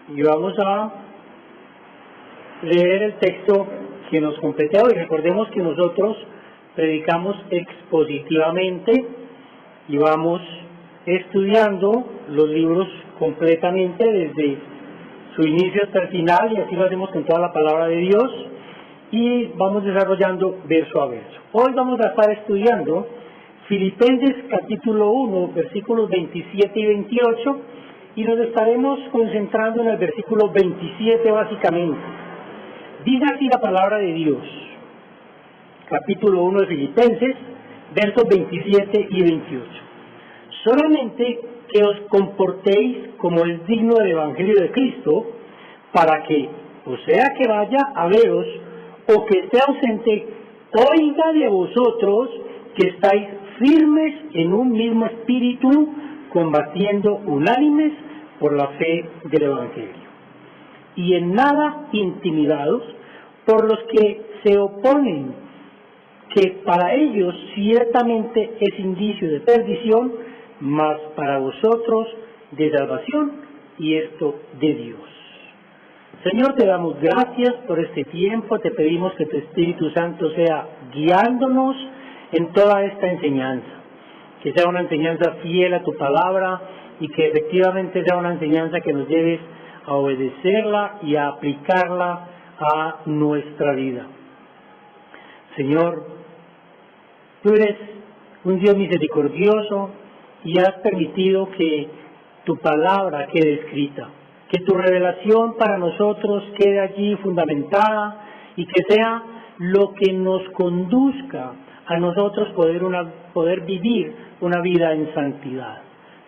y vamos a leer el texto que nos compete hoy. Recordemos que nosotros predicamos expositivamente y vamos estudiando los libros completamente desde su inicio hasta el final, y así lo hacemos con toda la palabra de Dios, y vamos desarrollando verso a verso. Hoy vamos a estar estudiando Filipenses capítulo 1, versículos 27 y 28, y nos estaremos concentrando en el versículo 27 básicamente. Dice así la palabra de Dios, capítulo 1 de Filipenses, versos 27 y 28. Solamente que os comportéis como es digno del Evangelio de Cristo, para que, o sea que vaya a veros, o que esté ausente, oiga de vosotros que estáis firmes en un mismo espíritu, combatiendo unánimes por la fe del Evangelio, y en nada intimidados por los que se oponen, que para ellos ciertamente es indicio de perdición, mas para vosotros de salvación, y esto de Dios. Señor, te damos gracias por este tiempo, te pedimos que tu Espíritu Santo sea guiándonos en toda esta enseñanza, que sea una enseñanza fiel a tu palabra y que efectivamente sea una enseñanza que nos lleves a obedecerla y a aplicarla a nuestra vida. Señor, tú eres un Dios misericordioso y has permitido que tu palabra quede escrita, que tu revelación para nosotros quede allí fundamentada y que sea lo que nos conduzca a nosotros poder vivir una vida en santidad.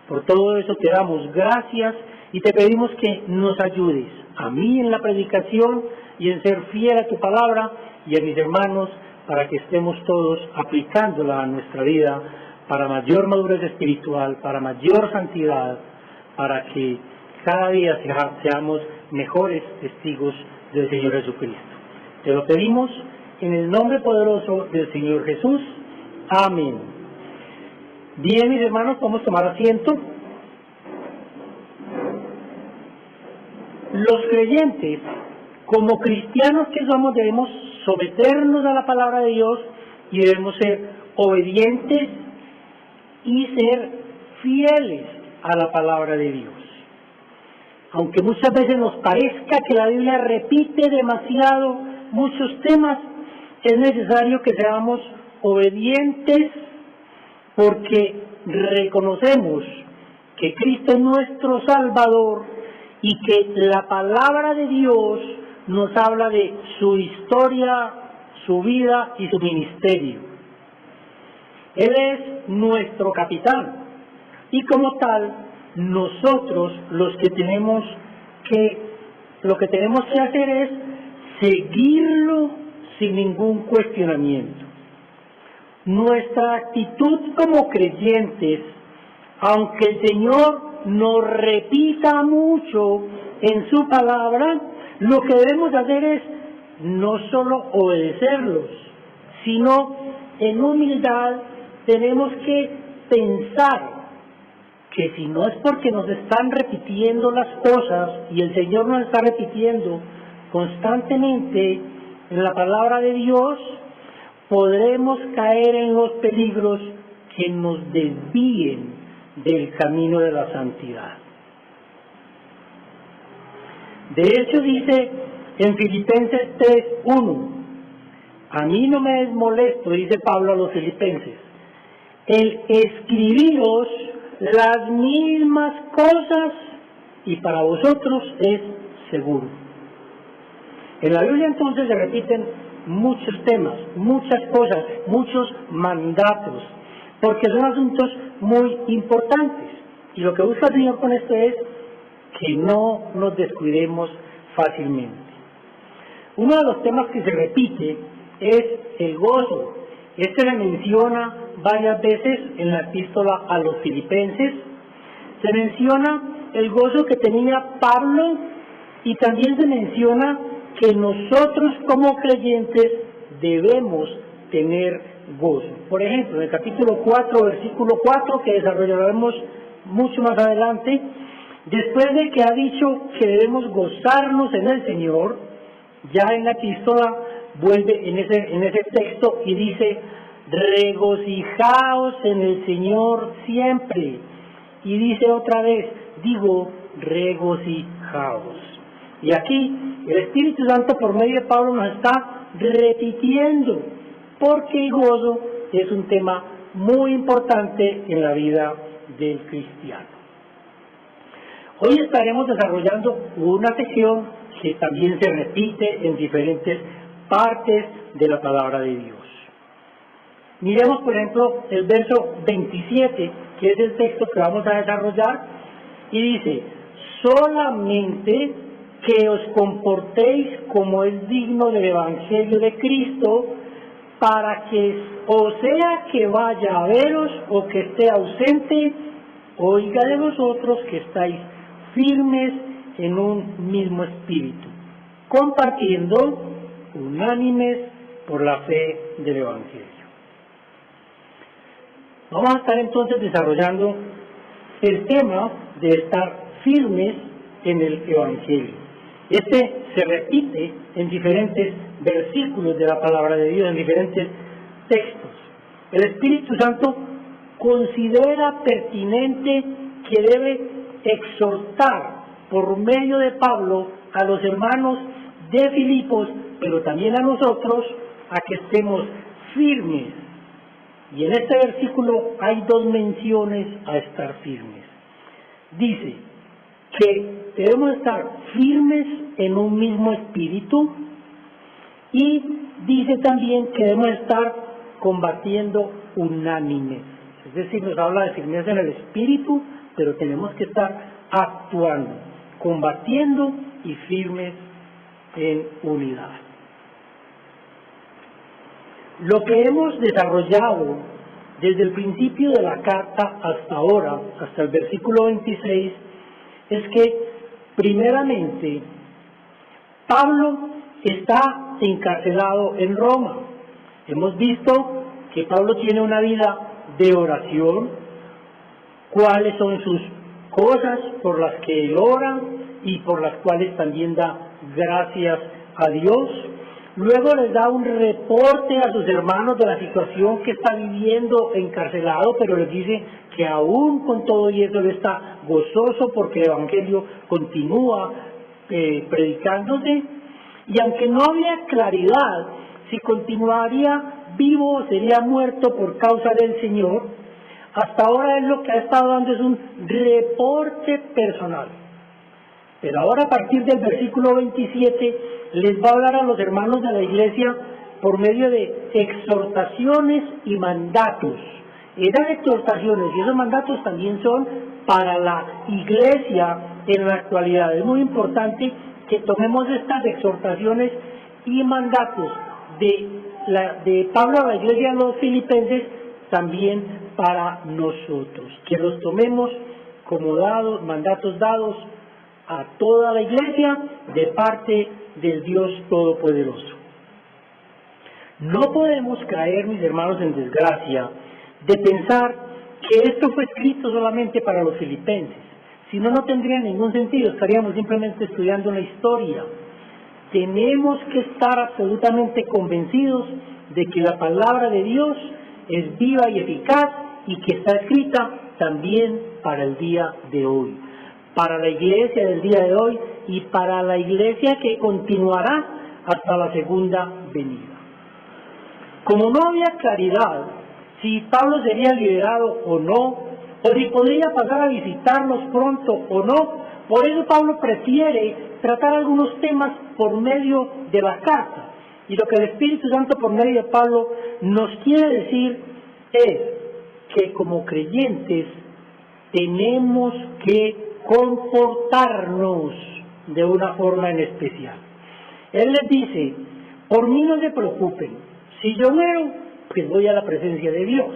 Por todo eso te damos gracias y te pedimos que nos ayudes a mí en la predicación y en ser fiel a tu palabra, y a mis hermanos para que estemos todos aplicándola a nuestra vida para mayor madurez espiritual, para mayor santidad, para que cada día seamos mejores testigos del Señor Jesucristo. Te lo pedimos en el nombre poderoso del Señor Jesús. Amén. Bien, mis hermanos, vamos a tomar asiento. Los creyentes, como cristianos que somos, debemos someternos a la palabra de Dios y debemos ser obedientes y ser fieles a la palabra de Dios. Aunque muchas veces nos parezca que la Biblia repite demasiado muchos temas, es necesario que seamos obedientes porque reconocemos que Cristo es nuestro Salvador y que la palabra de Dios nos habla de su historia, su vida y su ministerio. Él es nuestro capitán y como tal, nosotros lo que tenemos que hacer es seguirlo sin ningún cuestionamiento. Nuestra actitud como creyentes, aunque el Señor nos repita mucho en su palabra, lo que debemos hacer es no solo obedecerlos, sino en humildad tenemos que pensar que si no es porque nos están repitiendo las cosas y el Señor nos está repitiendo constantemente en la palabra de Dios, podremos caer en los peligros que nos desvíen del camino de la santidad. De hecho, dice en Filipenses 3:1, a mí no me es molesto, dice Pablo a los filipenses, el escribiros las mismas cosas, y para vosotros es seguro. En la Biblia entonces se repiten muchos temas, muchas cosas, muchos mandatos, porque son asuntos muy importantes. Y lo que busca el Señor con esto es que no nos descuidemos fácilmente. Uno de los temas que se repite es el gozo. Este se menciona varias veces en la epístola a los filipenses. Se menciona el gozo que tenía Pablo y también se menciona que nosotros como creyentes debemos tener gozo. Por ejemplo, en el capítulo 4, versículo 4, que desarrollaremos mucho más adelante, Después de que ha dicho que debemos gozarnos en el Señor, ya en la epístola vuelve en ese texto y dice, regocijaos en el Señor siempre. Y dice otra vez, digo, regocijaos. Y aquí el Espíritu Santo por medio de Pablo nos está repitiendo, porque el gozo es un tema muy importante en la vida del cristiano. Hoy estaremos desarrollando una sección que también se repite en diferentes partes de la palabra de Dios. Miremos, por ejemplo, el verso 27, que es el texto que vamos a desarrollar, y dice, solamente que os comportéis como es digno del Evangelio de Cristo, para que, o sea que vaya a veros o que esté ausente, oiga de vosotros que estáis firmes en un mismo espíritu, compartiendo unánimes por la fe del Evangelio. Vamos a estar entonces desarrollando el tema de estar firmes en el Evangelio. Este se repite en diferentes versículos de la palabra de Dios, en diferentes textos. El Espíritu Santo considera pertinente que debe exhortar por medio de Pablo a los hermanos de Filipos, pero también a nosotros, a que estemos firmes. Y en este versículo hay dos menciones a estar firmes. Dice que debemos estar firmes en un mismo espíritu, y dice también que debemos estar combatiendo unánimes. Es decir, nos habla de firmeza en el espíritu, pero tenemos que estar actuando, combatiendo y firmes en unidad. Lo que hemos desarrollado desde el principio de la carta hasta ahora, hasta el versículo 26, es que, primeramente, Pablo está encarcelado en Roma. Hemos visto que Pablo tiene una vida de oración, cuáles son sus cosas por las que él ora y por las cuales también da gracias a Dios. Luego les da un reporte a sus hermanos de la situación que está viviendo encarcelado, pero les dice que aún con todo y eso él está gozoso porque el Evangelio continúa predicándose, y aunque no había claridad si continuaría vivo o sería muerto por causa del Señor, hasta ahora él lo que ha estado dando es un reporte personal. Pero ahora, a partir del versículo 27, les va a hablar a los hermanos de la iglesia por medio de exhortaciones y mandatos. Esas exhortaciones y esos mandatos también son para la iglesia en la actualidad. Es muy importante que tomemos estas exhortaciones y mandatos de Pablo a la iglesia de los filipenses también para nosotros, que los tomemos como mandatos dados a toda la iglesia de parte del Dios Todopoderoso. No podemos caer, mis hermanos, en desgracia de pensar que esto fue escrito solamente para los filipenses. Si no, no tendría ningún sentido, estaríamos simplemente estudiando la historia. Tenemos que estar absolutamente convencidos de que la palabra de Dios es viva y eficaz y que está escrita también para el día de hoy, para la iglesia del día de hoy y para la iglesia que continuará hasta la segunda venida. Como no había claridad si Pablo sería liberado o no, o si podría pasar a visitarlos pronto o no, por eso Pablo prefiere tratar algunos temas por medio de la carta. Y lo que el Espíritu Santo por medio de Pablo nos quiere decir es que como creyentes tenemos que comportarnos de una forma en especial. Él les dice, por mí no se preocupen, si yo muero, pues voy a la presencia de Dios,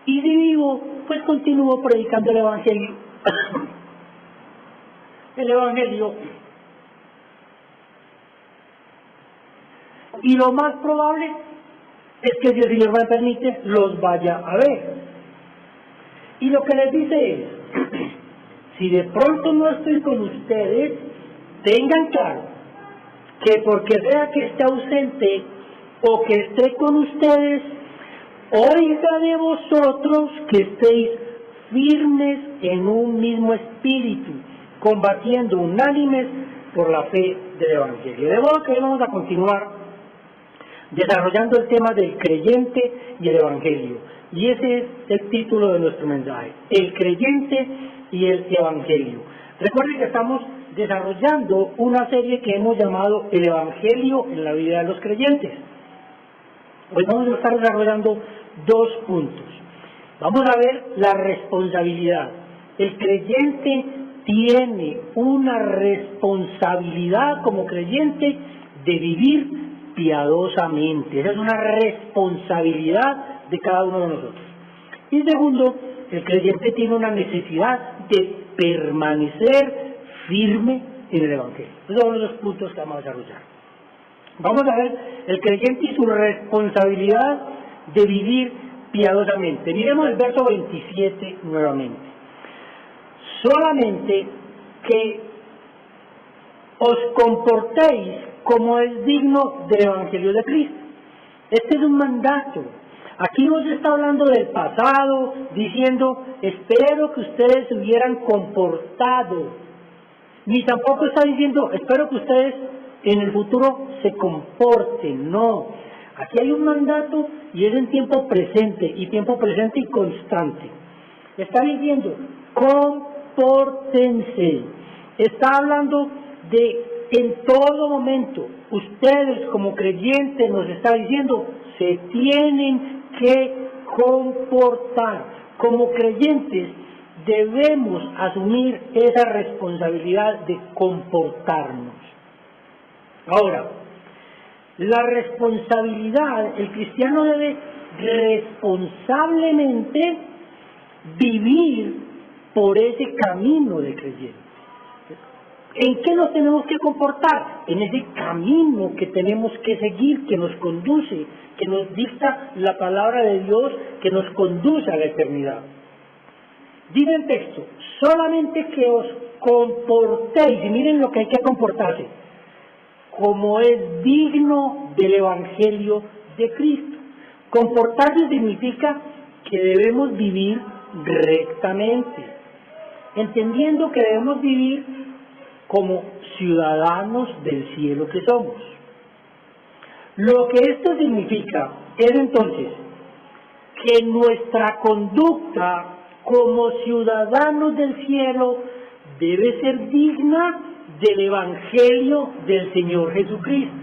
y si vivo, pues continúo predicando el Evangelio. El Evangelio. Y lo más probable es que, si el Señor me permite, los vaya a ver. Y lo que les dice es, Si de pronto no estoy con ustedes, tengan claro que porque sea que esté ausente o que esté con ustedes, oiga de vosotros que estéis firmes en un mismo espíritu, combatiendo unánimes por la fe del Evangelio. De modo que hoy vamos a continuar desarrollando el tema del creyente y el Evangelio. Y ese es el título de nuestro mensaje, el creyente y el Evangelio. Recuerden que estamos desarrollando una serie que hemos llamado el Evangelio en la vida de los creyentes. Hoy vamos a estar desarrollando 2 puntos. Vamos a ver la responsabilidad. El creyente tiene una responsabilidad como creyente de vivir piadosamente. Esa es una responsabilidad de cada uno de nosotros. Y segundo, el creyente tiene una necesidad de permanecer firme en el Evangelio. Esos son los 2 puntos que vamos a desarrollar. Vamos a ver el creyente y su responsabilidad de vivir piadosamente. Miremos el verso 27 nuevamente. Solamente que os comportéis como es digno del Evangelio de Cristo. Este es un mandato. Aquí no se está hablando del pasado, diciendo, espero que ustedes se hubieran comportado. Ni tampoco está diciendo, espero que ustedes en el futuro se comporten. No. Aquí hay un mandato y es en tiempo presente, y constante. Está diciendo, compórtense. Está hablando de en todo momento. Ustedes como creyentes nos está diciendo, se tienen que comportar. Como creyentes debemos asumir esa responsabilidad de comportarnos. Ahora, la responsabilidad, el cristiano debe responsablemente vivir por ese camino de creyente. ¿En qué nos tenemos que comportar? En ese camino que tenemos que seguir, que nos conduce, que nos dicta la palabra de Dios, que nos conduce a la eternidad. Dice el texto, solamente que os comportéis, y miren lo que hay que comportarse, como es digno del Evangelio de Cristo. Comportarse significa que debemos vivir rectamente, entendiendo que debemos vivir como ciudadanos del cielo que somos. Lo que esto significa es entonces que nuestra conducta como ciudadanos del cielo debe ser digna del Evangelio del Señor Jesucristo.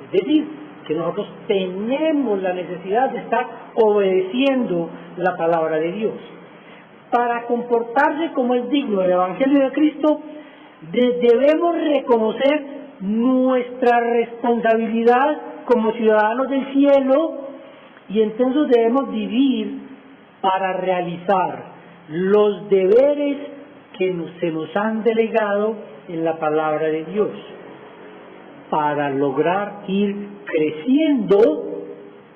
Es decir, que nosotros tenemos la necesidad de estar obedeciendo la palabra de Dios. Para comportarse como es digno del Evangelio de Cristo, debemos reconocer nuestra responsabilidad como ciudadanos del cielo y entonces debemos vivir para realizar los deberes que se nos han delegado en la palabra de Dios, para lograr ir creciendo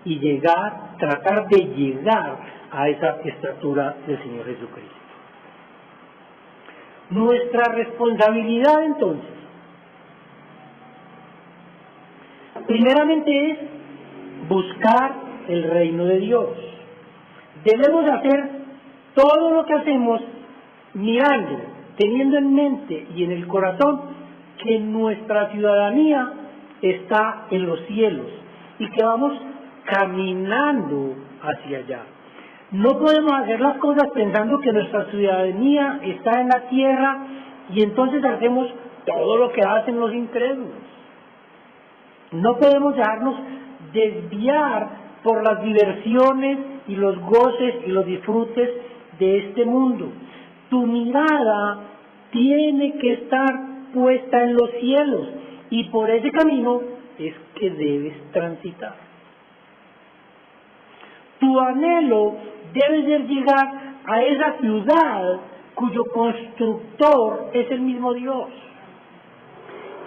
y tratar de llegar a esa estatura del Señor Jesucristo. Nuestra responsabilidad entonces, primeramente es buscar el reino de Dios. Debemos hacer todo lo que hacemos mirando, teniendo en mente y en el corazón que nuestra ciudadanía está en los cielos y que vamos caminando hacia allá. No podemos hacer las cosas pensando que nuestra ciudadanía está en la tierra y entonces hacemos todo lo que hacen los incrédulos. No podemos dejarnos desviar por las diversiones y los goces y los disfrutes de este mundo. Tu mirada tiene que estar puesta en los cielos y por ese camino es que debes transitar. Tu anhelo debe ser llegar a esa ciudad cuyo constructor es el mismo Dios.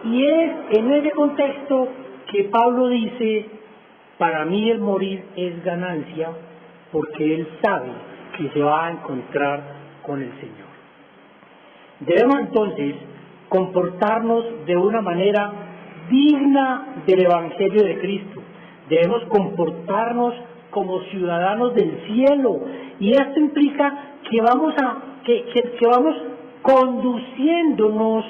Y es en ese contexto que Pablo dice, para mí el morir es ganancia, porque él sabe que se va a encontrar con el Señor. Debemos entonces comportarnos de una manera digna del Evangelio de Cristo. Debemos comportarnos como ciudadanos del cielo, y esto implica que vamos conduciéndonos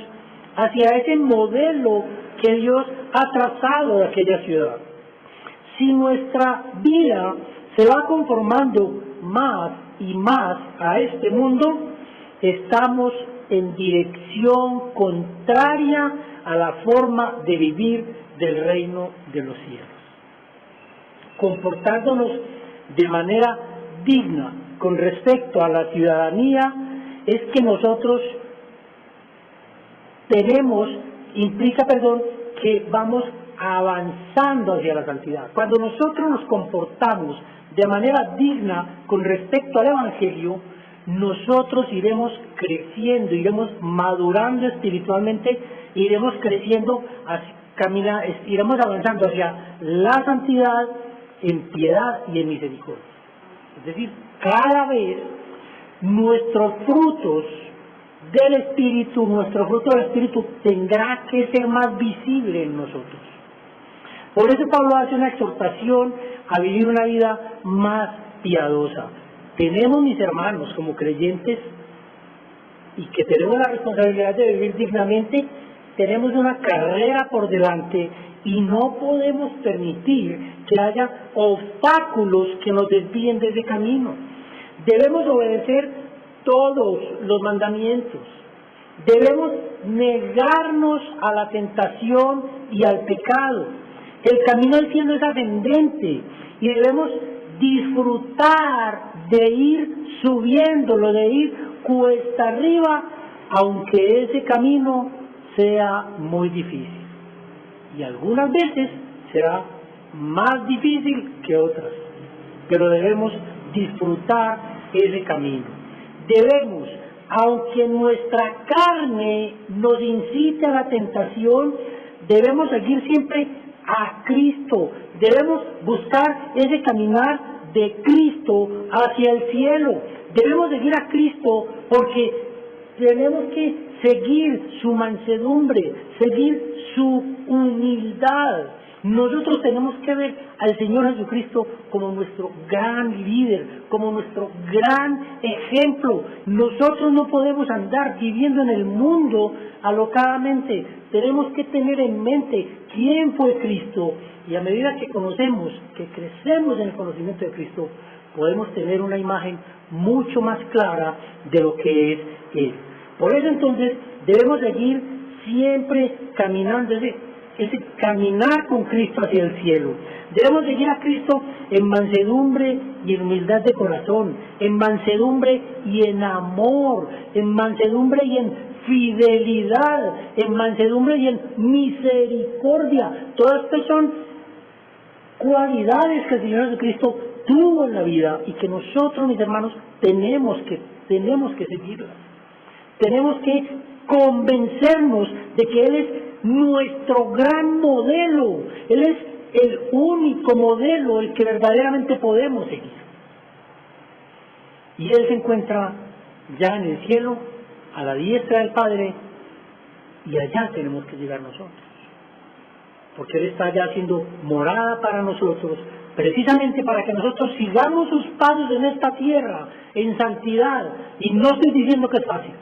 hacia ese modelo que Dios ha trazado de aquella ciudad. Si nuestra vida se va conformando más y más a este mundo, estamos en dirección contraria a la forma de vivir del reino de los cielos. Comportándonos de manera digna con respecto a la ciudadanía es que nosotros implica que vamos avanzando hacia la santidad. Cuando nosotros nos comportamos de manera digna con respecto al Evangelio, nosotros iremos creciendo, iremos madurando espiritualmente, iremos creciendo, iremos avanzando hacia la santidad en piedad y en misericordia. Es decir, cada vez nuestros frutos del Espíritu, nuestro fruto del Espíritu tendrá que ser más visible en nosotros. Por eso Pablo hace una exhortación a vivir una vida más piadosa. Tenemos, mis hermanos, como creyentes, y que tenemos la responsabilidad de vivir dignamente, tenemos una carrera por delante y no podemos permitir que haya obstáculos que nos desvíen de ese camino. Debemos obedecer todos los mandamientos. Debemos negarnos a la tentación y al pecado. El camino al cielo es ascendente y debemos disfrutar de ir subiéndolo, de ir cuesta arriba, aunque ese camino sea muy difícil. Y algunas veces será más difícil que otras, pero debemos disfrutar ese camino. Debemos, aunque nuestra carne nos incite a la tentación, debemos seguir siempre a Cristo. Debemos buscar ese caminar de Cristo hacia el cielo. Debemos seguir a Cristo porque tenemos que seguir su mansedumbre, seguir su humildad. Nosotros tenemos que ver al Señor Jesucristo como nuestro gran líder, como nuestro gran ejemplo. Nosotros no podemos andar viviendo en el mundo alocadamente. Tenemos que tener en mente quién fue Cristo, y a medida que conocemos, que crecemos en el conocimiento de Cristo, podemos tener una imagen mucho más clara de lo que es Él. Por eso entonces debemos seguir siempre caminando ese caminar con Cristo hacia el cielo. Debemos seguir a Cristo en mansedumbre y en humildad de corazón, en mansedumbre y en amor, en mansedumbre y en fidelidad, en mansedumbre y en misericordia. Todas estas son cualidades que el Señor Jesucristo tuvo en la vida y que nosotros, mis hermanos, tenemos que seguirlas. Tenemos que convencernos de que Él es nuestro gran modelo. Él es el único modelo, el que verdaderamente podemos seguir. Y Él se encuentra ya en el cielo, a la diestra del Padre, y allá tenemos que llegar nosotros. Porque Él está ya haciendo morada para nosotros, precisamente para que nosotros sigamos sus pasos en esta tierra, en santidad. Y no estoy diciendo que es fácil,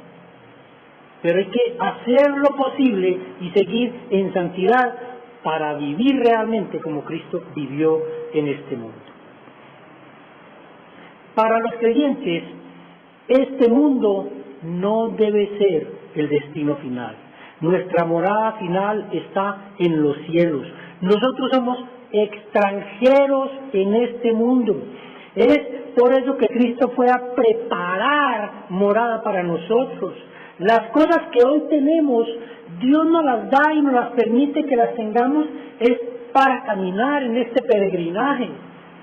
pero hay que hacer lo posible y seguir en santidad para vivir realmente como Cristo vivió en este mundo. Para los creyentes, este mundo no debe ser el destino final. Nuestra morada final está en los cielos. Nosotros somos extranjeros en este mundo. Es por eso que Cristo fue a preparar morada para nosotros. Las cosas que hoy tenemos, Dios nos las da y nos las permite que las tengamos, es para caminar en este peregrinaje,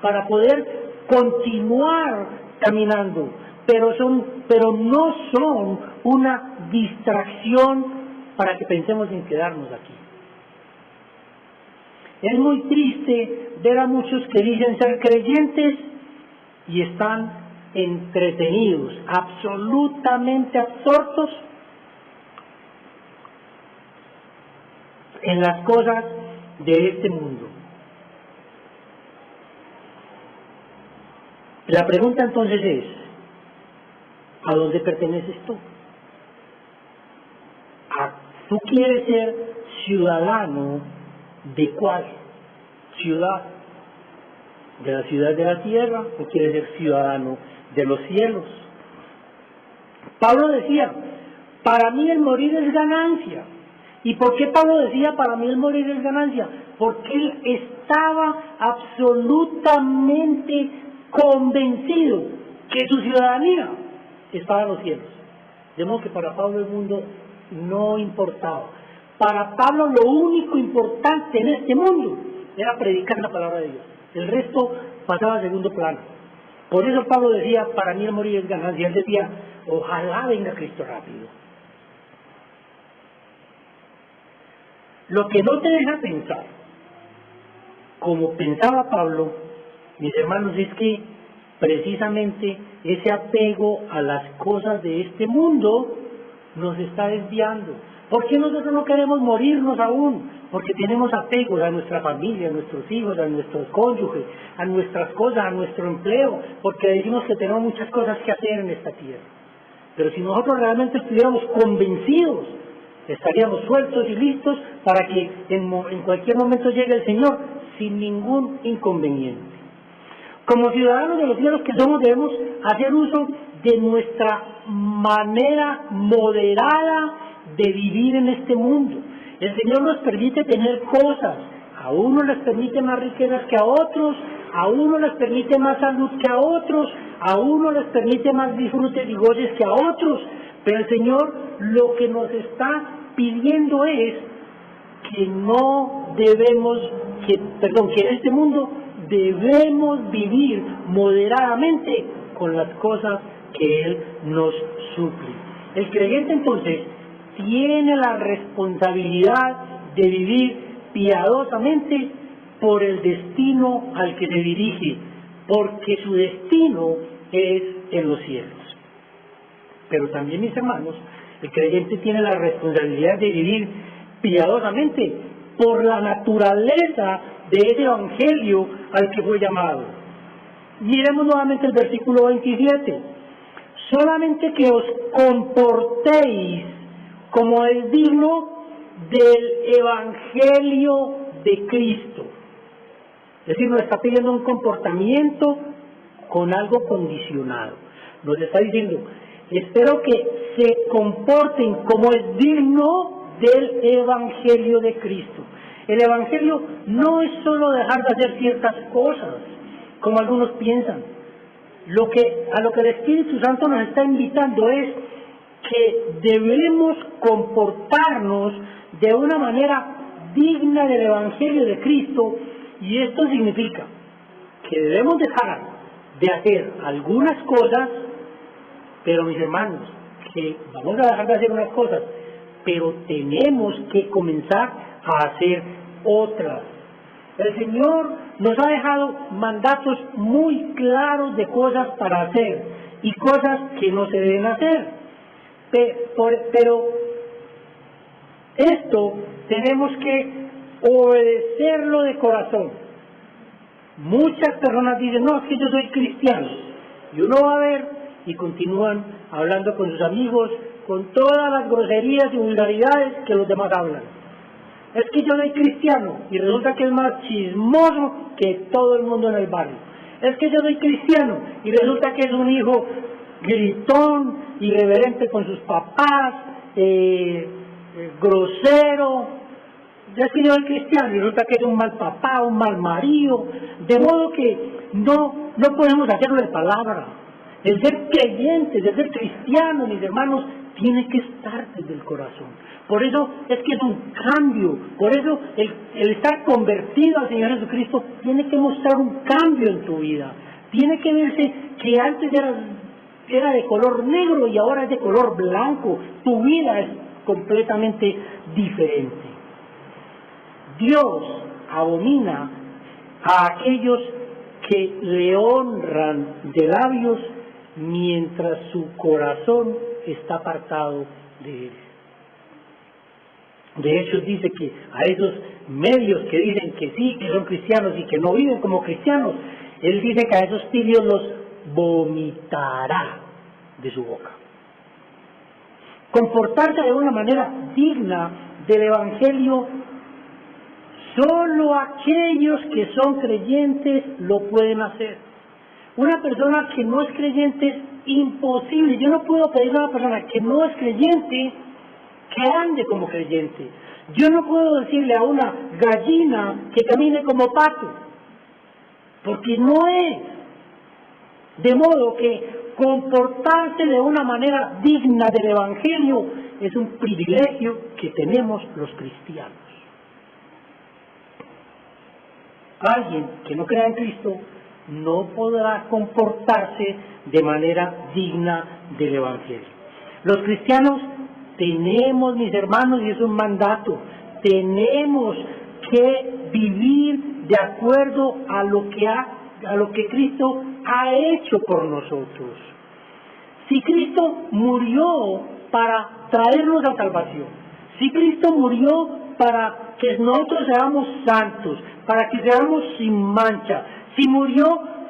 para poder continuar caminando, pero no son una distracción para que pensemos en quedarnos aquí. Es muy triste ver a muchos que dicen ser creyentes y están entretenidos, absolutamente absortos en las cosas de este mundo. La pregunta entonces es, ¿a dónde perteneces tú? ¿Tú quieres ser ciudadano de cuál ciudad? ¿De la ciudad de la tierra o quieres ser ciudadano de los cielos? Pablo decía, para mí el morir es ganancia. ¿Y por qué Pablo decía, para mí el morir es ganancia? Porque él estaba absolutamente convencido que su ciudadanía estaba en los cielos. De modo que para Pablo el mundo no importaba. Para Pablo lo único importante en este mundo era predicar la palabra de Dios. El resto pasaba a segundo plano. Por eso Pablo decía, para mí el morir es ganancia. Él decía, ojalá venga Cristo rápido. Lo que no te deja pensar, como pensaba Pablo, mis hermanos, es que precisamente ese apego a las cosas de este mundo nos está desviando. ¿Por qué nosotros no queremos morirnos aún? Porque tenemos apegos a nuestra familia, a nuestros hijos, a nuestros cónyuges, a nuestras cosas, a nuestro empleo, porque decimos que tenemos muchas cosas que hacer en esta tierra. Pero si nosotros realmente estuviéramos convencidos, estaríamos sueltos y listos para que en cualquier momento llegue el Señor sin ningún inconveniente. Como ciudadanos de los cielos que somos, debemos hacer uso de nuestra manera moderada de vivir en este mundo. El Señor nos permite tener cosas, a unos les permite más riquezas que a otros, a unos les permite más salud que a otros, a unos les permite más disfrutes y goces que a otros, pero el Señor lo que nos está pidiendo es que no debemos, que en este mundo debemos vivir moderadamente con las cosas que Él nos suple. El creyente entonces tiene la responsabilidad de vivir piadosamente por el destino al que se dirige, porque su destino es en los cielos. Pero también, mis hermanos, el creyente tiene la responsabilidad de vivir piadosamente por la naturaleza de ese evangelio al que fue llamado. Miremos nuevamente el versículo 27. Solamente que os comportéis como es digno del evangelio de Cristo. Es decir, nos está pidiendo un comportamiento con algo condicionado. Nos está diciendo, espero que se comporten como es digno del evangelio de Cristo. El evangelio no es solo dejar de hacer ciertas cosas, como algunos piensan. A lo que el Espíritu Santo nos está invitando es que debemos comportarnos de una manera digna del evangelio de Cristo, y esto significa que debemos dejar de hacer algunas cosas, pero mis hermanos, que vamos a dejar de hacer unas cosas, pero tenemos que comenzar a hacer otras. El Señor nos ha dejado mandatos muy claros de cosas para hacer y cosas que no se deben hacer. Pero esto tenemos que obedecerlo de corazón. Muchas personas dicen, no, es que yo soy cristiano. Y uno va a ver y continúan hablando con sus amigos con todas las groserías y vulgaridades que los demás hablan. Es que yo soy cristiano y resulta que es más chismoso que todo el mundo en el barrio. Es que yo soy cristiano y resulta que es un hijo gritón, irreverente con sus papás, grosero. Es que yo soy cristiano y resulta que es un mal papá, un mal marido. De modo que no podemos hacerlo de palabra. El ser creyentes, el ser cristiano, mis hermanos, tiene que estar desde el corazón. Por eso es que es un cambio. Por eso el estar convertido al Señor Jesucristo tiene que mostrar un cambio en tu vida. Tiene que verse que antes era de color negro y ahora es de color blanco. Tu vida es completamente diferente. Dios abomina a aquellos que le honran de labios mientras su corazón está apartado de Él. De hecho, dice que a esos medios que dicen que sí, que son cristianos y que no viven como cristianos, él dice que a esos tibios los vomitará de su boca. Comportarse de una manera digna del Evangelio, solo aquellos que son creyentes lo pueden hacer. Una persona que no es creyente es imposible. Yo no puedo pedir a una persona que no es creyente que ande como creyente. Yo no puedo decirle a una gallina que camine como pato, porque no es. De modo que comportarse de una manera digna del Evangelio es un privilegio que tenemos los cristianos. Alguien que no crea en Cristo no podrá comportarse de manera digna del Evangelio. Los cristianos tenemos, mis hermanos, y es un mandato, tenemos que vivir de acuerdo a lo que Cristo ha hecho por nosotros. Si Cristo murió para traernos a salvación, si Cristo murió para que nosotros seamos santos, para que seamos sin mancha, si murió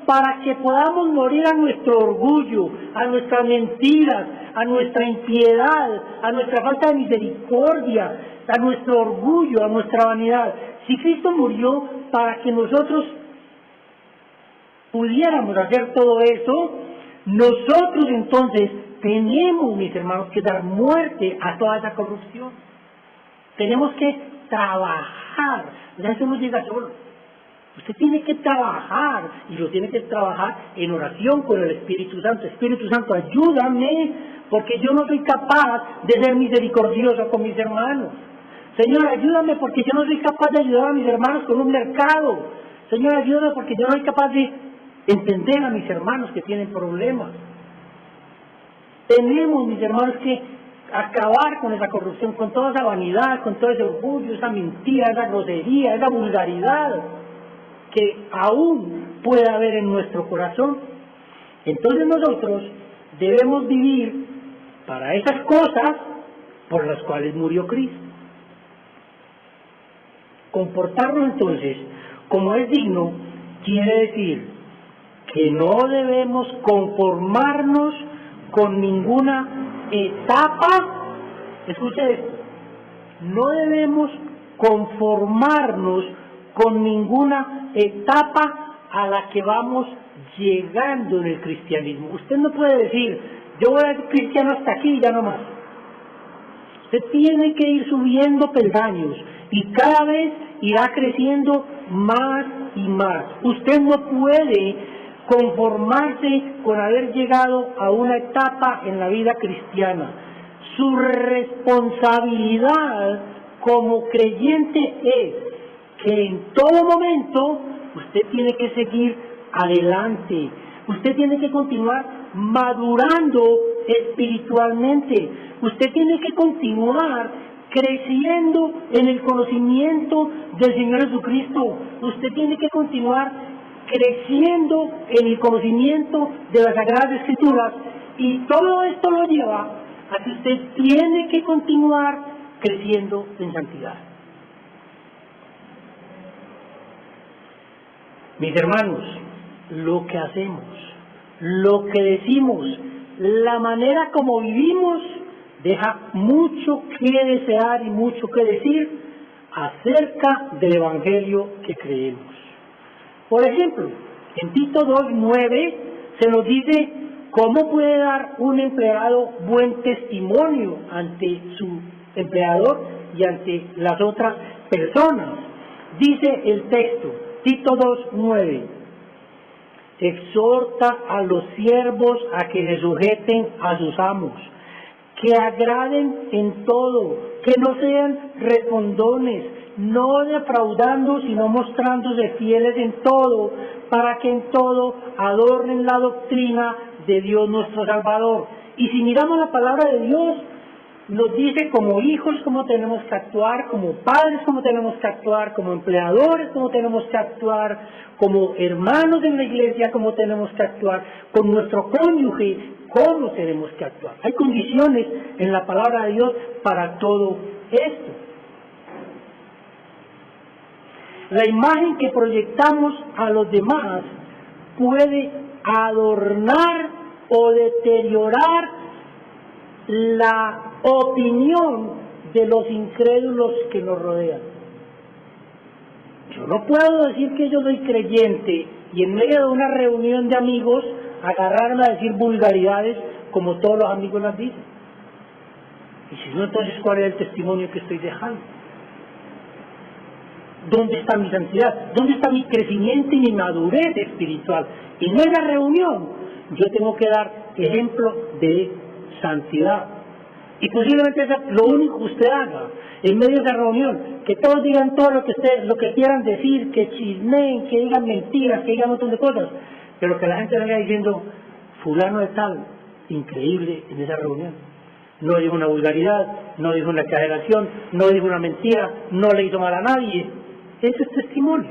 para que podamos morir a nuestro orgullo, a nuestras mentiras, a nuestra impiedad, a nuestra falta de misericordia, a nuestro orgullo, a nuestra vanidad. Si Cristo murió para que nosotros pudiéramos hacer todo eso, nosotros entonces tenemos, mis hermanos, que dar muerte a toda esa corrupción. Tenemos que trabajar. Eso no llega solo. Usted tiene que trabajar, y lo tiene que trabajar en oración con el Espíritu Santo. Espíritu Santo, ayúdame, porque yo no soy capaz de ser misericordioso con mis hermanos. Señor, ayúdame, porque yo no soy capaz de ayudar a mis hermanos con un mercado. Señor, ayúdame, porque yo no soy capaz de entender a mis hermanos que tienen problemas. Tenemos, mis hermanos, que acabar con esa corrupción, con toda esa vanidad, con todo ese orgullo, esa mentira, esa grosería, esa vulgaridad que aún puede haber en nuestro corazón. Entonces nosotros debemos vivir para esas cosas por las cuales murió Cristo. Comportarnos entonces como es digno quiere decir que no debemos conformarnos con ninguna etapa. Escuche esto, no debemos conformarnos con ninguna etapa a la que vamos llegando en el cristianismo. Usted no puede decir, yo voy a ser cristiano hasta aquí y ya no más. Usted tiene que ir subiendo peldaños y cada vez irá creciendo más y más. Usted no puede conformarse con haber llegado a una etapa en la vida cristiana. Su responsabilidad como creyente es que en todo momento usted tiene que seguir adelante. Usted tiene que continuar madurando espiritualmente. Usted tiene que continuar creciendo en el conocimiento del Señor Jesucristo. Usted tiene que continuar creciendo en el conocimiento de las Sagradas Escrituras. Y todo esto lo lleva a que usted tiene que continuar creciendo en santidad. Mis hermanos, lo que hacemos, lo que decimos, la manera como vivimos, deja mucho que desear y mucho que decir acerca del Evangelio que creemos. Por ejemplo, en Tito 2:9 se nos dice cómo puede dar un empleado buen testimonio ante su empleador y ante las otras personas. Dice el texto, Tito 2:9, exhorta a los siervos a que se sujeten a sus amos, que agraden en todo, que no sean respondones, no defraudando, sino mostrándose fieles en todo, para que en todo adornen la doctrina de Dios nuestro Salvador. Y si miramos la palabra de Dios, nos dice como hijos cómo tenemos que actuar, como padres cómo tenemos que actuar, como empleadores cómo tenemos que actuar, como hermanos en la iglesia cómo tenemos que actuar, con nuestro cónyuge cómo tenemos que actuar. Hay condiciones en la palabra de Dios para todo esto. La imagen que proyectamos a los demás puede adornar o deteriorar la opinión de los incrédulos que nos rodean. Yo no puedo decir que yo soy creyente y en medio de una reunión de amigos agarrarme a decir vulgaridades como todos los amigos las dicen. Y si no, entonces ¿cuál es el testimonio que estoy dejando? ¿Dónde está mi santidad? ¿Dónde está mi crecimiento y mi madurez espiritual? En esa reunión yo tengo que dar ejemplo de santidad. Y posiblemente eso es lo único que usted haga en medio de esa reunión, que todos digan todo lo que quieran decir, que chismeen, que digan mentiras, que digan un montón de cosas, pero que la gente vaya diciendo, fulano de tal, increíble en esa reunión. No dijo una vulgaridad, no dijo una exageración, no dijo una mentira, no le hizo mal a nadie. Ese es testimonio.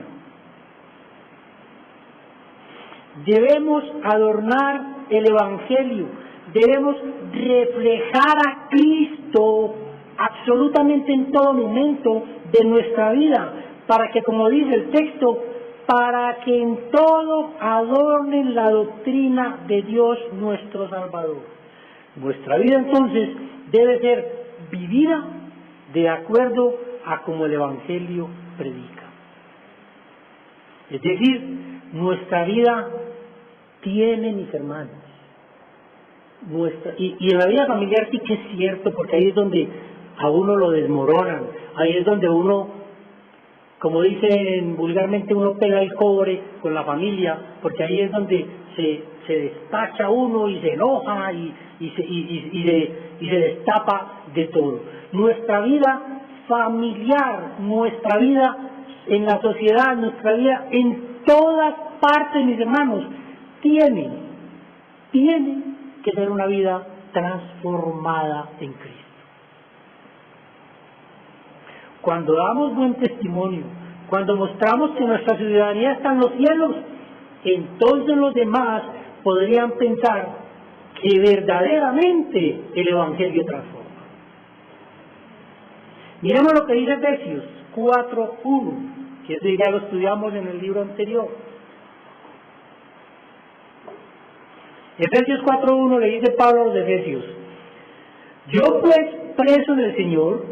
Debemos adornar el Evangelio, debemos reflejar a Cristo absolutamente en todo momento de nuestra vida, para que, como dice el texto, para que en todo adornen la doctrina de Dios nuestro Salvador. Nuestra vida entonces debe ser vivida de acuerdo a como el Evangelio predica. Es decir, nuestra vida tiene, mis hermanos, y en la vida familiar sí que es cierto, porque ahí es donde a uno lo desmoronan, ahí es donde uno, como dicen vulgarmente, uno pega el cobre con la familia, porque ahí es donde se despacha uno y se enoja y se destapa de todo. Nuestra vida familiar, nuestra vida en la sociedad, nuestra vida en todas partes, mis hermanos, tiene que ser una vida transformada en Cristo. Cuando damos buen testimonio, cuando mostramos que nuestra ciudadanía está en los cielos, entonces los demás podrían pensar que verdaderamente el Evangelio transforma. Miremos lo que dice Efesios 4:1, que eso ya lo estudiamos en el libro anterior. Efesios 4:1 le dice Pablo a los Efesios: yo pues, preso del Señor,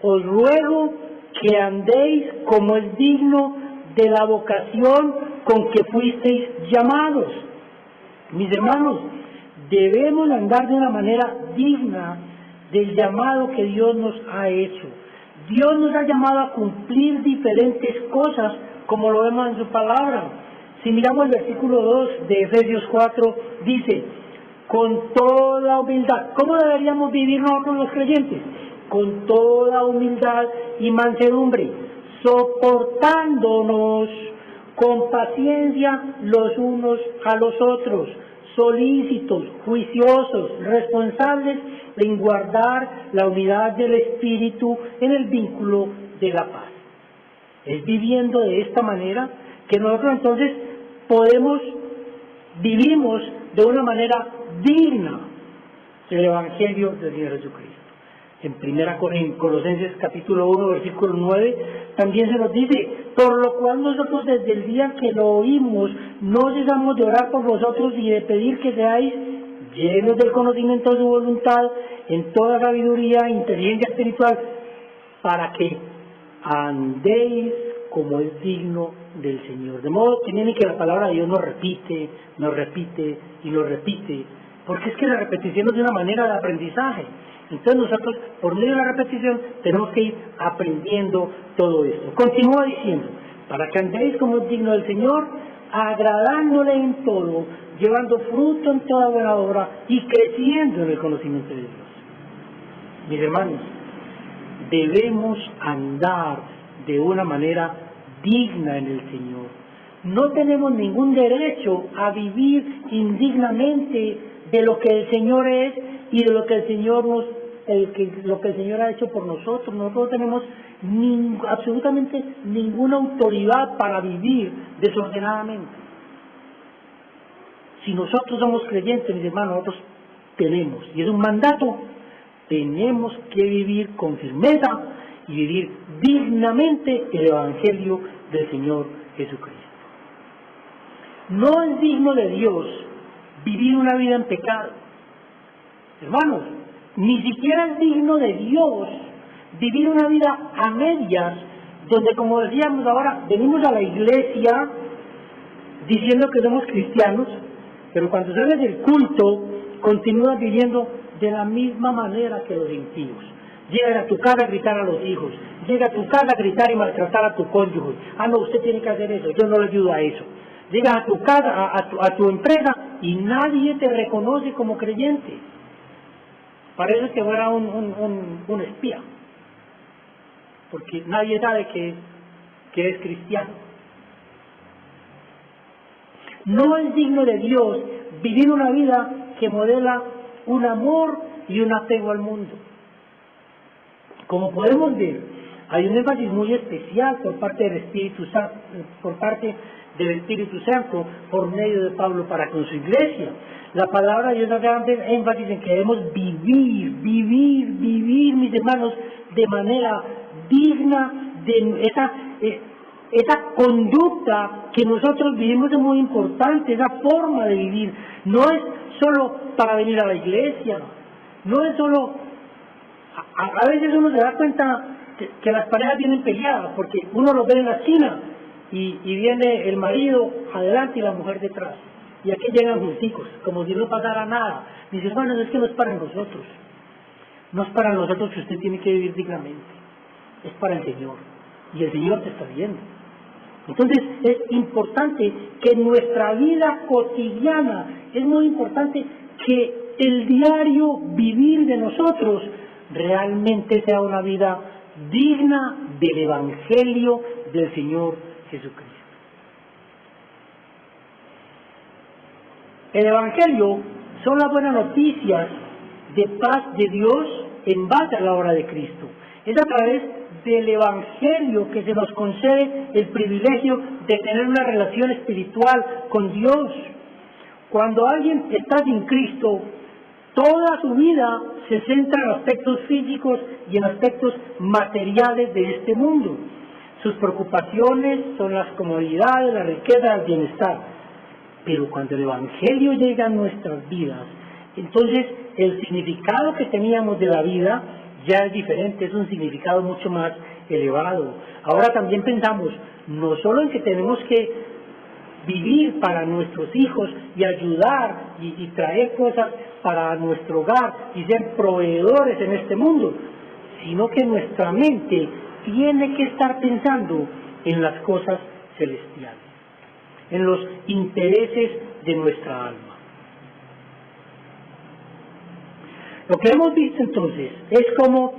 os ruego que andéis como es digno de la vocación con que fuisteis llamados. Mis hermanos, debemos andar de una manera digna del llamado que Dios nos ha hecho. Dios nos ha llamado a cumplir diferentes cosas, como lo vemos en su palabra. Si miramos el versículo 2 de Efesios 4, dice, con toda humildad. ¿Cómo deberíamos vivir nosotros los creyentes? Con toda humildad y mansedumbre, soportándonos con paciencia los unos a los otros, solícitos, juiciosos, responsables en guardar la unidad del Espíritu en el vínculo de la paz. Es viviendo de esta manera que nosotros entonces vivimos de una manera digna del Evangelio del Señor Jesucristo. En Colosenses capítulo 1, versículo 9, también se nos dice, por lo cual nosotros desde el día que lo oímos, no cesamos de orar por vosotros y de pedir que seáis llenos del conocimiento de su voluntad, en toda sabiduría, inteligencia espiritual, para que andéis como es digno del Señor. De modo que miren que la palabra de Dios nos repite y nos repite, porque es que la repetición es de una manera de aprendizaje. Entonces nosotros, por medio de la repetición, tenemos que ir aprendiendo todo esto. Continúa diciendo, para que andéis como es digno del Señor, agradándole en todo, llevando fruto en toda buena obra y creciendo en el conocimiento de Dios. Mis hermanos, debemos andar de una manera digna en el Señor. No tenemos ningún derecho a vivir indignamente de lo que el Señor es y de lo que el Señor lo que el Señor ha hecho por nosotros. Nosotros no tenemos absolutamente ninguna autoridad para vivir desordenadamente. Si nosotros somos creyentes, mis hermanos, nosotros tenemos, y es un mandato, tenemos que vivir con firmeza y vivir dignamente el Evangelio del Señor Jesucristo. No es digno de Dios vivir una vida en pecado. Hermanos, ni siquiera es digno de Dios vivir una vida a medias, donde, como decíamos ahora, venimos a la iglesia diciendo que somos cristianos, pero cuando sales del culto continúas viviendo de la misma manera que los impíos. Llega a tu casa a gritar a los hijos, llega a tu casa a gritar y maltratar a tu cónyuge. Ah, no, usted tiene que hacer eso, yo no le ayudo a eso. Llegas a tu casa, a tu empresa, y nadie te reconoce como creyente. Parece que fuera un espía, porque nadie sabe que es cristiano. No es digno de Dios vivir una vida que modela un amor y un apego al mundo. Como podemos ver, hay un énfasis muy especial por parte del Espíritu Santo, por medio de Pablo para con su iglesia. La palabra de Dios hace énfasis en que debemos vivir, mis hermanos, de manera digna, de esa conducta que nosotros vivimos es muy importante, esa forma de vivir. No es solo para venir a la iglesia, no es solo... A veces uno se da cuenta que las parejas vienen peleadas, porque uno los ve en la esquina y viene el marido adelante y la mujer detrás. Y aquí llegan junticos, como si no pasara nada. Dice, hermanos, es que no es para nosotros. No es para nosotros que usted tiene que vivir dignamente. Es para el Señor. Y el Señor te está viendo. Entonces es importante que en nuestra vida cotidiana, es muy importante que el diario vivir de nosotros realmente sea una vida digna del Evangelio del Señor Jesucristo. El Evangelio son las buenas noticias de paz de Dios en base a la obra de Cristo. Es a través del Evangelio que se nos concede el privilegio de tener una relación espiritual con Dios. Cuando alguien está sin Cristo, toda su vida se centra en aspectos físicos y en aspectos materiales de este mundo. Sus preocupaciones son las comodidades, la riqueza, el bienestar. Pero cuando el Evangelio llega a nuestras vidas, entonces el significado que teníamos de la vida ya es diferente, es un significado mucho más elevado. Ahora también pensamos no solo en que tenemos que vivir para nuestros hijos y ayudar y traer cosas para nuestro hogar y ser proveedores en este mundo, sino que nuestra mente tiene que estar pensando en las cosas celestiales, en los intereses de nuestra alma. Lo que hemos visto entonces es cómo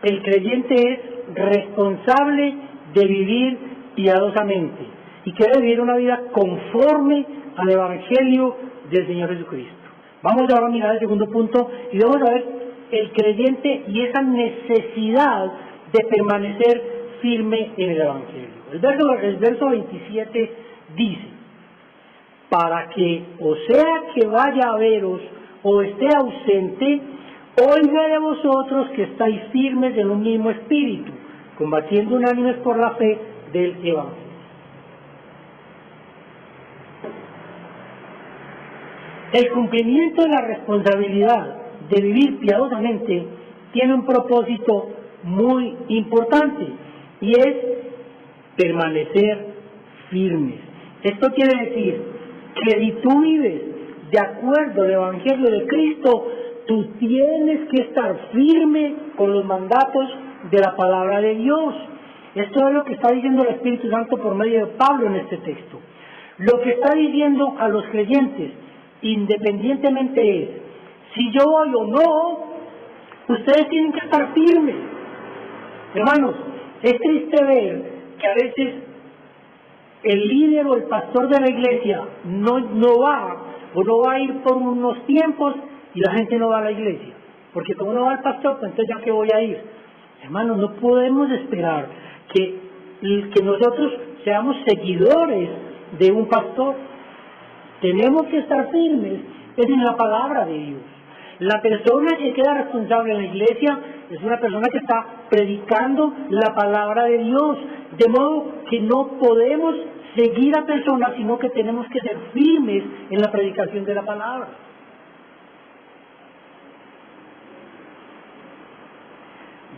el creyente es responsable de vivir piadosamente y que debe vivir una vida conforme al Evangelio del Señor Jesucristo. Vamos ahora a mirar el segundo punto y vamos a ver el creyente y esa necesidad de permanecer firme en el Evangelio. El verso 27 dice: para que, o sea que vaya a veros o esté ausente, oiga de vosotros que estáis firmes en un mismo espíritu, combatiendo unánimes por la fe del Evangelio. El cumplimiento de la responsabilidad de vivir piadosamente tiene un propósito muy importante y es permanecer firmes. Esto quiere decir que si tú vives de acuerdo al Evangelio de Cristo, tú tienes que estar firme con los mandatos de la palabra de Dios. Esto es lo que está diciendo el Espíritu Santo por medio de Pablo en este texto. Lo que está diciendo a los creyentes, independientemente es, si yo voy o no, ustedes tienen que estar firmes. Hermanos, es triste ver que a veces el líder o el pastor de la iglesia no va a ir por unos tiempos y la gente no va a la iglesia, porque como no va el pastor, pues entonces ya que voy a ir. Hermanos, no podemos esperar que nosotros seamos seguidores de un pastor. Tenemos que estar firmes en la palabra de Dios. La persona que queda responsable en la iglesia es una persona que está predicando la palabra de Dios, de modo que no podemos seguir a personas, sino que tenemos que ser firmes en la predicación de la palabra.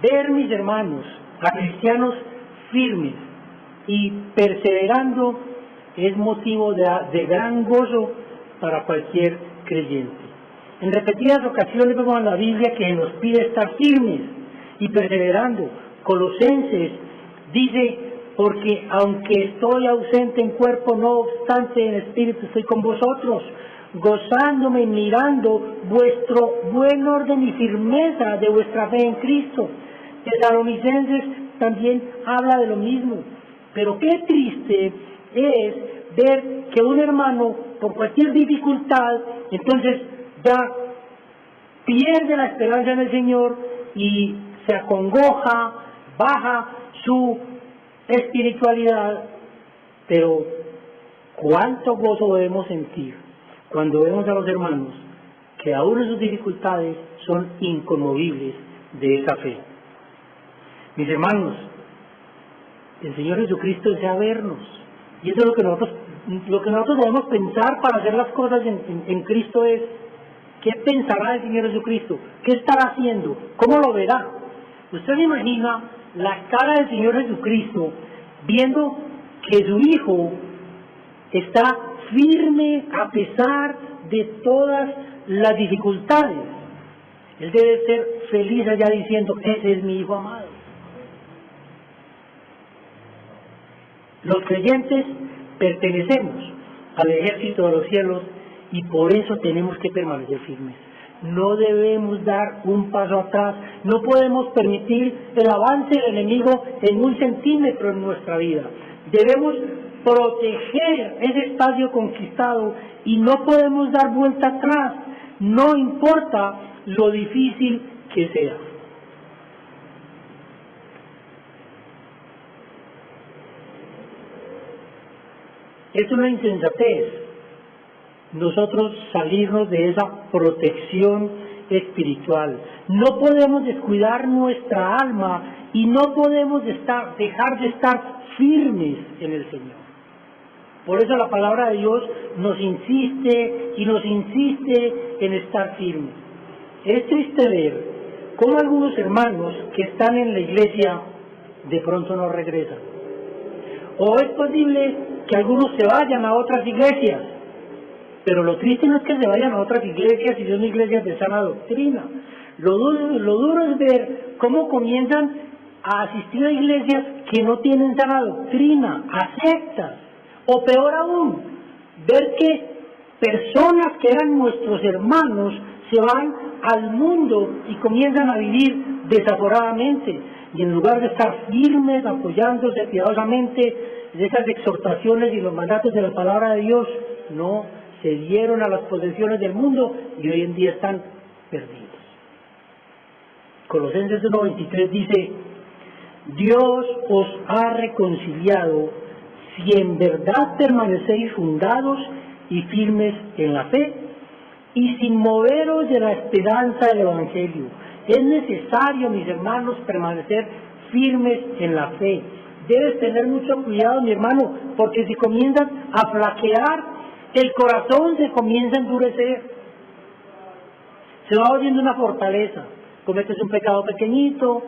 Ver, mis hermanos, a cristianos firmes y perseverando es motivo de gran gozo para cualquier creyente. En repetidas ocasiones vemos en la Biblia que nos pide estar firmes y perseverando. Colosenses dice, porque aunque estoy ausente en cuerpo, no obstante en espíritu estoy con vosotros, gozándome y mirando vuestro buen orden y firmeza de vuestra fe en Cristo. Tesalonicenses también habla de lo mismo. Pero qué triste es ver que un hermano, por cualquier dificultad, entonces ya pierde la esperanza en el Señor y se acongoja, baja su espiritualidad. Pero cuánto gozo debemos sentir cuando vemos a los hermanos que aún en sus dificultades son inconmovibles de esa fe. Mis hermanos, el Señor Jesucristo desea vernos, y eso es lo que nosotros debemos pensar para hacer las cosas en Cristo es: ¿qué pensará el Señor Jesucristo? ¿Qué estará haciendo? ¿Cómo lo verá? Usted se imagina la cara del Señor Jesucristo viendo que su Hijo está firme a pesar de todas las dificultades. Él debe ser feliz allá diciendo: ese es mi Hijo amado. Los creyentes pertenecemos al ejército de los cielos y por eso tenemos que permanecer firmes. No debemos dar un paso atrás, no podemos permitir el avance del enemigo en un centímetro en nuestra vida. Debemos proteger ese espacio conquistado y no podemos dar vuelta atrás, no importa lo difícil que sea. Es una insensatez nosotros salirnos de esa protección espiritual. No podemos descuidar nuestra alma y no podemos dejar de estar firmes en el Señor. Por eso la palabra de Dios nos insiste en estar firmes. Es triste ver cómo algunos hermanos que están en la iglesia de pronto no regresan. O es posible que algunos se vayan a otras iglesias, pero lo triste no es que se vayan a otras iglesias y son iglesias de sana doctrina. Lo duro es ver cómo comienzan a asistir a iglesias que no tienen sana doctrina, a sectas, o peor aún, ver que personas que eran nuestros hermanos se van al mundo y comienzan a vivir desaforadamente, y en lugar de estar firmes, apoyándose piadosamente de esas exhortaciones y los mandatos de la palabra de Dios, no, se dieron a las posesiones del mundo y hoy en día están perdidos. Colosenses 1:23 dice: Dios os ha reconciliado si en verdad permanecéis fundados y firmes en la fe y sin moveros de la esperanza del Evangelio. Es necesario, mis hermanos, permanecer firmes en la fe. Debes tener mucho cuidado, mi hermano, porque si comienzas a flaquear, el corazón se comienza a endurecer. Se va volviendo una fortaleza. Cometes un pecado pequeñito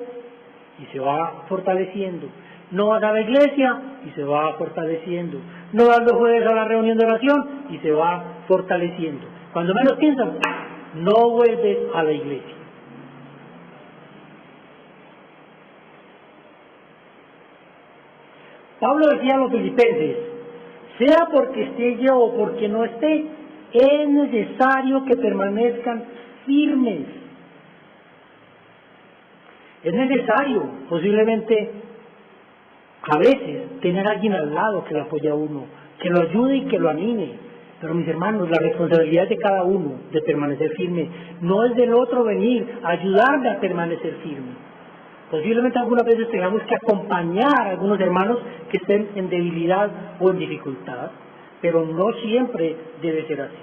y se va fortaleciendo. No vas a la iglesia y se va fortaleciendo. No vas los jueves a la reunión de oración y se va fortaleciendo. Cuando menos piensas, no vuelves a la iglesia. Pablo decía a los filipenses: sea porque esté yo o porque no esté, es necesario que permanezcan firmes. Es necesario, posiblemente, a veces, tener a alguien al lado que lo apoye a uno, que lo ayude y que lo anime. Pero mis hermanos, la responsabilidad de cada uno de permanecer firme no es del otro venir a ayudarle a permanecer firme. Posiblemente algunas veces tengamos que acompañar a algunos hermanos que estén en debilidad o en dificultad, pero no siempre debe ser así.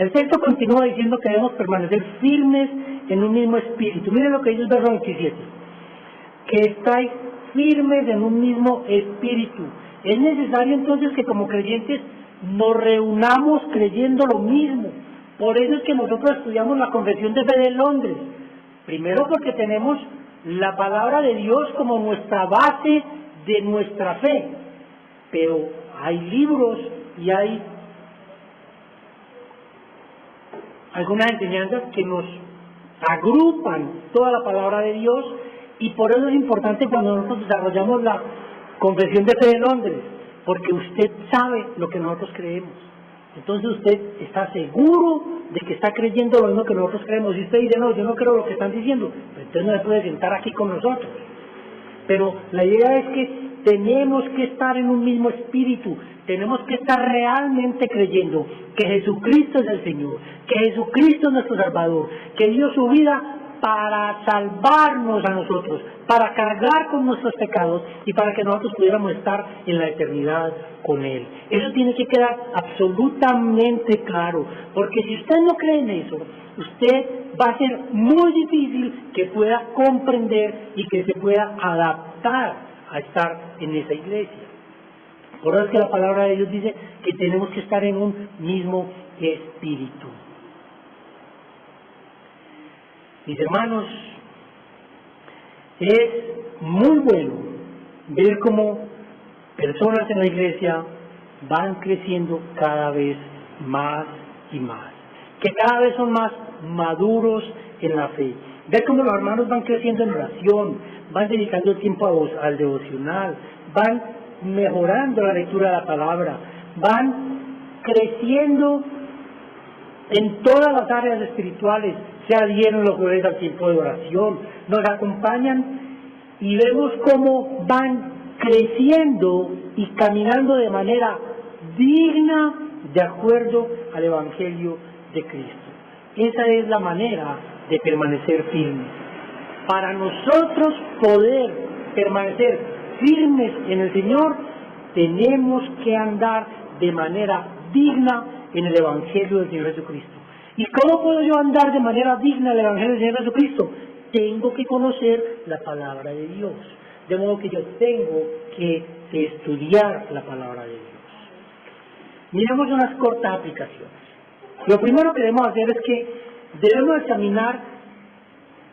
El texto continúa diciendo que debemos permanecer firmes en un mismo espíritu. Miren lo que dice el verso 27. Que estáis firmes en un mismo espíritu. Es necesario entonces que como creyentes nos reunamos creyendo lo mismo. Por eso es que nosotros estudiamos la Confesión de Fe de Londres. Primero porque tenemos la palabra de Dios como nuestra base de nuestra fe. Pero hay libros y hay algunas enseñanzas que nos agrupan toda la palabra de Dios, y por eso es importante cuando nosotros desarrollamos la Confesión de Fe de Londres, porque usted sabe lo que nosotros creemos. Entonces usted está seguro de que está creyendo lo mismo que nosotros creemos. Y usted dice, no, yo no creo lo que están diciendo, pues entonces no se puede sentar aquí con nosotros. Pero la idea es que tenemos que estar en un mismo espíritu, tenemos que estar realmente creyendo que Jesucristo es el Señor, que Jesucristo es nuestro Salvador, que dio su vida para salvarnos a nosotros, para cargar con nuestros pecados y para que nosotros pudiéramos estar en la eternidad con Él. Eso tiene que quedar absolutamente claro, porque si usted no cree en eso, usted va a ser muy difícil que pueda comprender y que se pueda adaptar a estar en esa iglesia. Por eso es que la palabra de Dios dice que tenemos que estar en un mismo espíritu. Mis hermanos, es muy bueno ver cómo personas en la iglesia van creciendo cada vez más y más, que cada vez son más maduros en la fe. Ver cómo los hermanos van creciendo en oración, van dedicando tiempo al devocional, van mejorando la lectura de la palabra, van creciendo en todas las áreas espirituales. Se adhieren los jueves al tiempo de oración, nos acompañan y vemos cómo van creciendo y caminando de manera digna de acuerdo al Evangelio de Cristo. Esa es la manera de permanecer firmes. Para nosotros poder permanecer firmes en el Señor, tenemos que andar de manera digna en el Evangelio del Señor Jesucristo. ¿Y cómo puedo yo andar de manera digna en el Evangelio del Señor Jesucristo? Tengo que conocer la palabra de Dios. De modo que yo tengo que estudiar la palabra de Dios. Miremos unas cortas aplicaciones. Lo primero que debemos hacer es que debemos examinar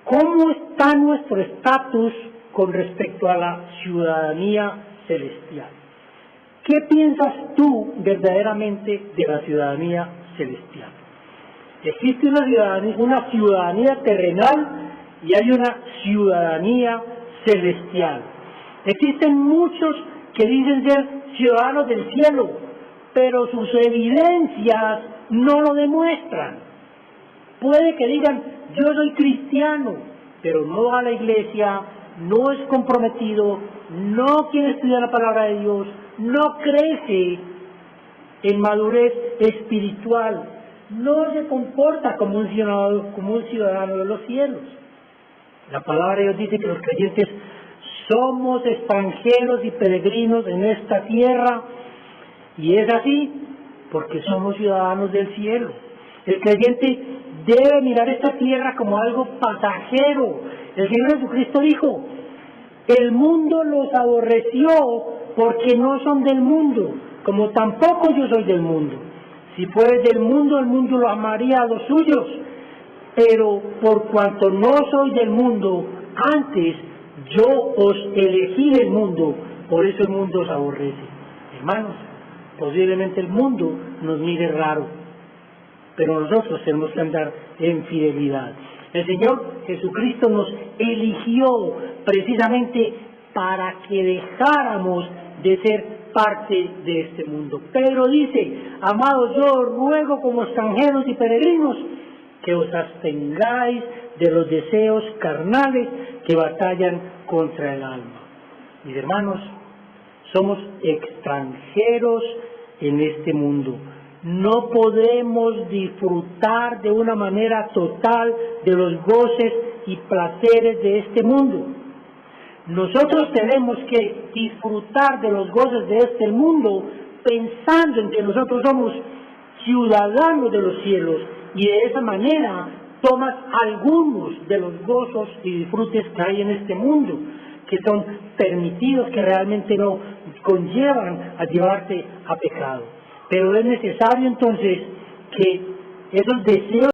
cómo está nuestro estatus con respecto a la ciudadanía celestial. ¿Qué piensas tú verdaderamente de la ciudadanía celestial? Existe una ciudadanía terrenal y hay una ciudadanía celestial. Existen muchos que dicen ser ciudadanos del cielo, pero sus evidencias no lo demuestran. Puede que digan, yo soy cristiano, pero no va a la iglesia, no es comprometido, no quiere estudiar la palabra de Dios, no crece en madurez espiritual, no se comporta como un ciudadano de los cielos. La palabra de Dios dice que los creyentes somos extranjeros y peregrinos en esta tierra, y es así porque somos ciudadanos del cielo. El creyente debe mirar esta tierra como algo pasajero. El Señor Jesucristo dijo, el mundo los aborreció porque no son del mundo, como tampoco yo soy del mundo. Si fueres del mundo, el mundo lo amaría a los suyos, pero por cuanto no soy del mundo, antes yo os elegí del mundo, por eso el mundo os aborrece. Hermanos, posiblemente el mundo nos mire raro, pero nosotros tenemos que andar en fidelidad. El Señor Jesucristo nos eligió precisamente para que dejáramos de ser parte de este mundo. Pedro dice, amados, yo os ruego como extranjeros y peregrinos que os abstengáis de los deseos carnales que batallan contra el alma. Mis hermanos, somos extranjeros en este mundo. No podemos disfrutar de una manera total de los goces y placeres de este mundo. Nosotros tenemos que disfrutar de los goces de este mundo pensando en que nosotros somos ciudadano de los cielos, y de esa manera tomas algunos de los gozos y disfrutes que hay en este mundo, que son permitidos, que realmente no conllevan a llevarte a pecado. Pero es necesario entonces que esos deseos